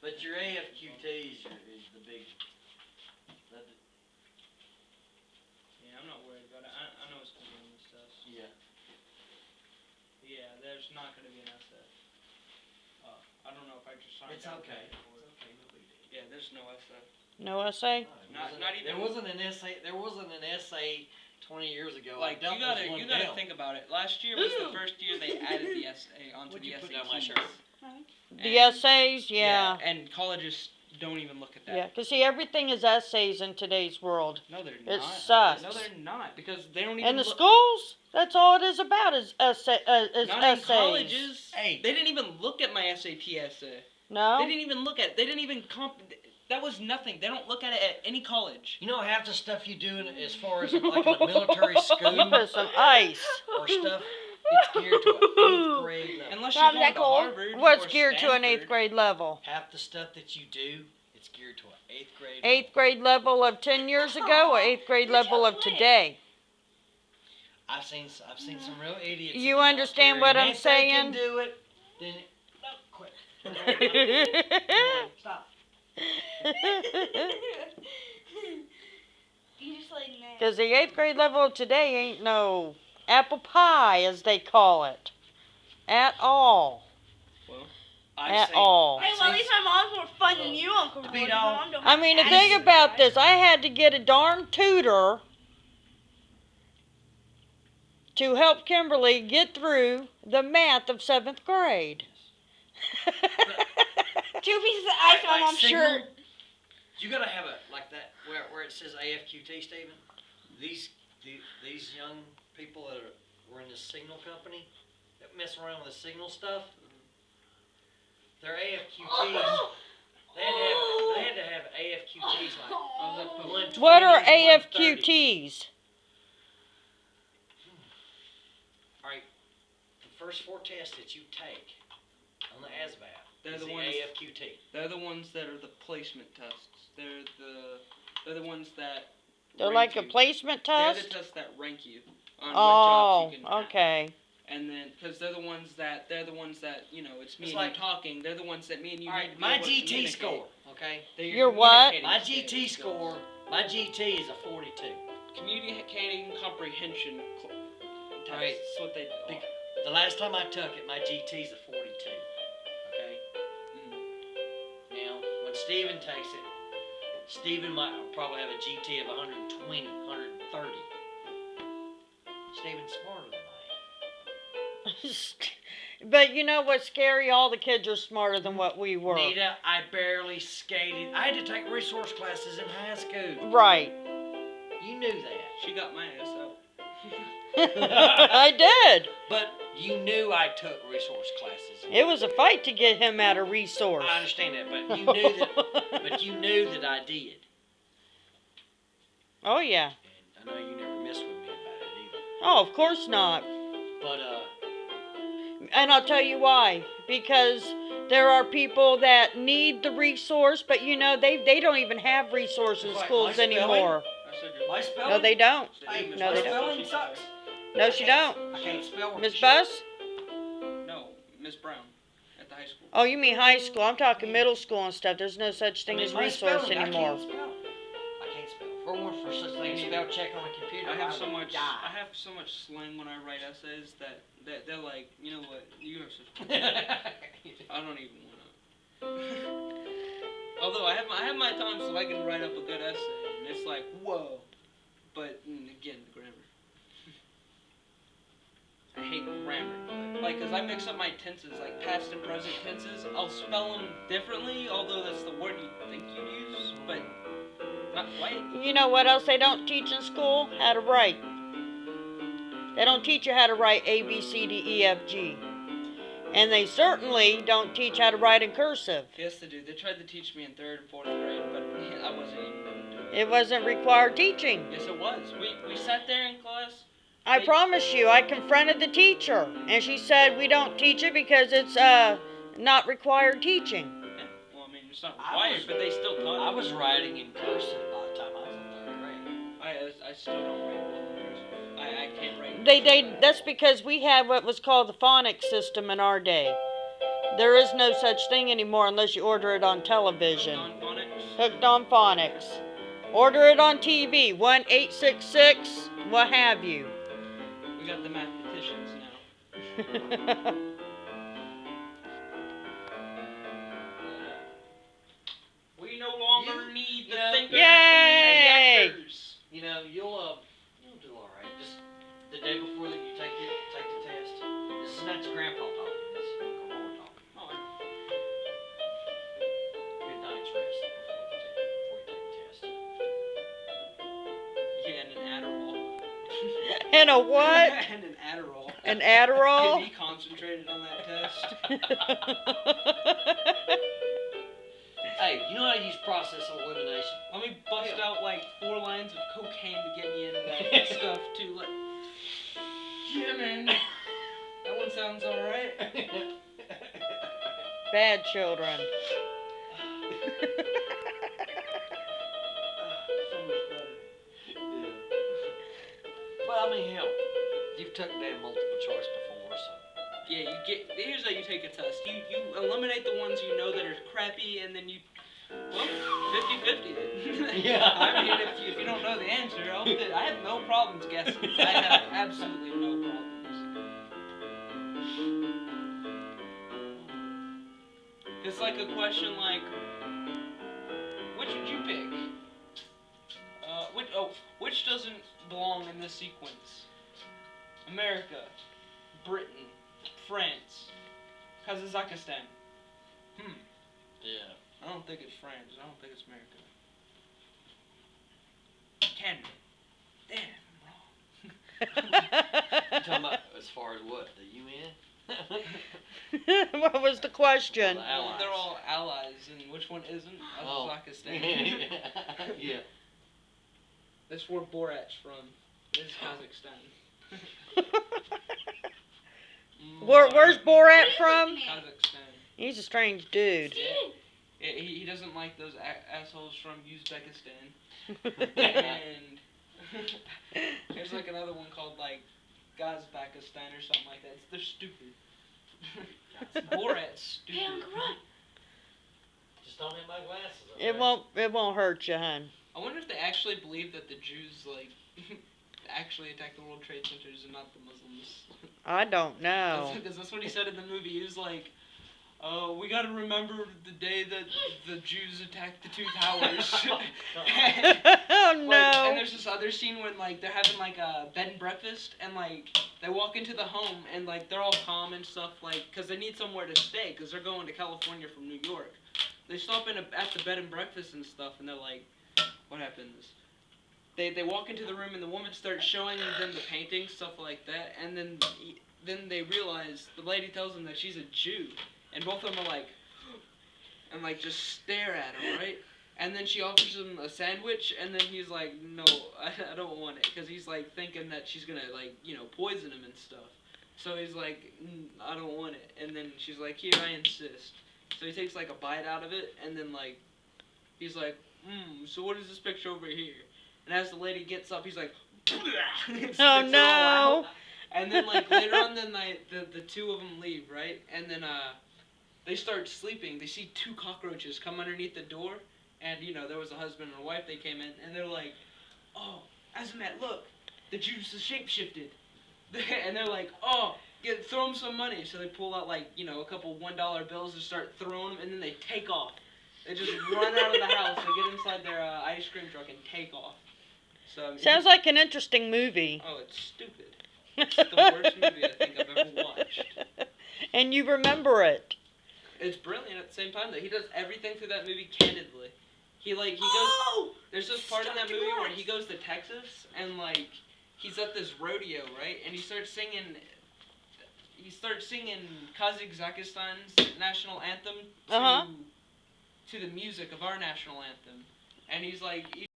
But your AFQTs is the big. Yeah, I'm not worried about it. I know it's gonna be in this test. Yeah. Yeah, there's not gonna be an essay. I don't know if I just signed. It's okay. It's okay. No big deal. Yeah, there's no essay. No essay? Not even. There wasn't an essay. There wasn't an essay 20 years ago. Like you gotta think about it. Last year was the first year they added the essay onto the SATs. Put down my shirt? The essays, yeah. And colleges don't even look at that. Yeah, because see, everything is essays in today's world. No, they're not. It sucks. No, they're not, because they don't even. In the schools, that's all it is about is not essays. In colleges. Hey, they didn't even look at my SAT essay. No. They didn't even look at it. They didn't even That was nothing. They don't look at it at any college. You know, half the stuff you do as far as like in a military school. You put some ice. Or stuff. It's geared to an 8th grade level. Unless you're going to Harvard What's or geared Stanford. to an 8th grade level? Half the stuff that you do, it's geared to an 8th grade 8th grade level of 10 years ago or 8th grade level of today? I've seen some real idiots. You understand what I'm saying? If they can do it, then no, quit. Stop. Because the 8th grade level of today ain't no apple pie, as they call it. At all. Well, at all. Hey, well, at least my mom's more fun than you, Uncle Roy. I mean, the thing about this, I had to get a darn tutor to help Kimberly get through the math of 7th grade. 2 pieces of ice on my mom's shirt. You gotta have a like that where it says AFQT, Stephen. These young people that were in the signal company that mess around with the signal stuff. Their AFQTs. They had to have AFQTs like 120s. What are AFQTs? All right, the first 4 tests that you take on the asvab. They're the ones, AFQT. They're the ones that are the placement tests. They're the ones that. They're like a placement test? They're the tests that rank you on what jobs you can have. Okay. And then, because they're the ones that you know, it's me and you talking. They're the ones that me and you. All right, my GT score. Okay. Your what? My GT score. My GT is a 42. Communicating comprehension test. All right. That's what they do. The last time I took it, my GT is a 42. Okay. Now, when Steven takes it, Steven might probably have a GT of 120, 130. Steven's smarter than I am. But you know what's scary? All the kids are smarter than what we were. Nita, I barely skated. I had to take resource classes in high school. Right. You knew that. She got my ass out. I did. But you knew I took resource classes. It was a fight to get him out of resource. I understand that, but you knew that. But you knew that I did. Oh yeah. And I know you never messed with me about it either. Oh, of course not. But and I'll tell you why. Because there are people that need the resource, but you know they don't even have resource in schools anymore. My spelling? No, they don't. No, they don't. Spelling sucks. No, she don't. I can't spell. Miss Buss? No, Miss Brown at the high school. Oh, you mean high school? I'm talking middle school and stuff. There's no such thing as resource anymore. I can't spell. For such thing as spell check on a computer. I have so much slang when I write essays that they're like, you know what? You have such. I don't even want to. Although I have my times so I can write up a good essay, and it's like whoa. But again, the grammar. I hate grammar. Like, cause I mix up my tenses, like past and present tenses. I'll spell them differently, although that's the word you think you use, but not quite. You know what else they don't teach in school? How to write. They don't teach you how to write A, B, C, D, E, F, G. And they certainly don't teach how to write in cursive. Yes, they do. They tried to teach me in 3rd and 4th grade, but I wasn't even going to do it. It wasn't required teaching. Yes, it was. We sat there in class. I promise you, I confronted the teacher, and she said we don't teach it because it's not required teaching. Yeah. Well, I mean, it's not required, but they still taught it. I was writing in cursive by the time I was in 3rd grade. I still don't write well in cursive. I can't write. That's because we had what was called the phonics system in our day. There is no such thing anymore unless you order it on television. Non-phonics. Hooked on Phonics. Order it on TV. 1-866, what have you. We got the mathematicians now. We no longer need the thinkers. Yay! We actors. You know, you'll do all right. Just the day before that you take the test. This is not your grandpa talking. This is Uncle Roy talking. Oh, Good night's rest before you take the test. yeah, and an Adderall. And a what? And an Adderall. An Adderall? Can be concentrated on that test. Hey, you know how to use process of elimination? Let me bust out like 4 lines of cocaine to get me into that stuff too. Like, yeah, man. That one sounds alright. Bad children. So much better. Yeah. Well, I mean, hell, you've took damn multiple choice before, so. Yeah, here's how you take a test. You eliminate the ones you know that are crappy, and then you, well, 50-50. Yeah. I mean, if you don't know the answer, I have no problems guessing. I have absolutely no problems. It's like a question like, which would you pick? Which doesn't belong in this sequence? America, Britain, France, Kazakhstan. Yeah. I don't think it's France. I don't think it's America. Canada. Damn, I'm wrong. You talking about as far as what? The UN? What was the question? Well, allies. They're all allies, and which one isn't? Oh. Kazakhstan. Yeah. That's where Borat's from. This is Kazakhstan. Where's Borat from? Kazakhstan. He's a strange dude. Yeah, he doesn't like those assholes from Uzbekistan. And there's like another one called like Gazbakistan or something like that. They're stupid. Borat's stupid. Hey, Uncle Ron. Just don't hit my glasses. Okay? It won't hurt you, hun. I wonder if they actually believe that the Jews like actually attacked the World Trade Centers and not the Muslims. I don't know. Because that's what he said in the movie. He was like, we gotta remember the day that the Jews attacked the 2 towers. Oh Like, no. and there's this other scene when like they're having like a bed and breakfast, and like they walk into the home and like they're all calm and stuff, like because they need somewhere to stay because they're going to California from New York. They stop in at the bed and breakfast and stuff, and they're like, what happens? They walk into the room and the woman starts showing them the paintings, stuff like that, and then they realize the lady tells them that she's a Jew, and both of them are like, and like just stare at her, right? And then she offers him a sandwich, and then he's like, no, I don't want it, because he's like thinking that she's gonna like poison him and stuff. So he's like, I don't want it, and then she's like, here, I insist. So he takes like a bite out of it, and then like he's like, so what is this picture over here? And as the lady gets up, he's like, Oh no. and then like later on the night, the 2 of them leave, right? And then they start sleeping. They see 2 cockroaches come underneath the door, and there was a husband and a wife. They came in, and they're like, oh, Azamat, look, the Jews have shapeshifted. And they're like, oh, throw them some money. So they pull out like a couple $1 bills and start throwing them, and then they take off. They just run out of the house. They get inside their ice cream truck and take off. So Sounds like an interesting movie. Oh, it's stupid. It's the worst movie I think I've ever watched. And you remember it. It's brilliant at the same time though. He does everything through that movie candidly. He goes. There's this part in that movie where he goes to Texas and like he's at this rodeo, right? And he starts singing. He starts singing Kazakhstan's national anthem to the music of our national anthem, and he's like.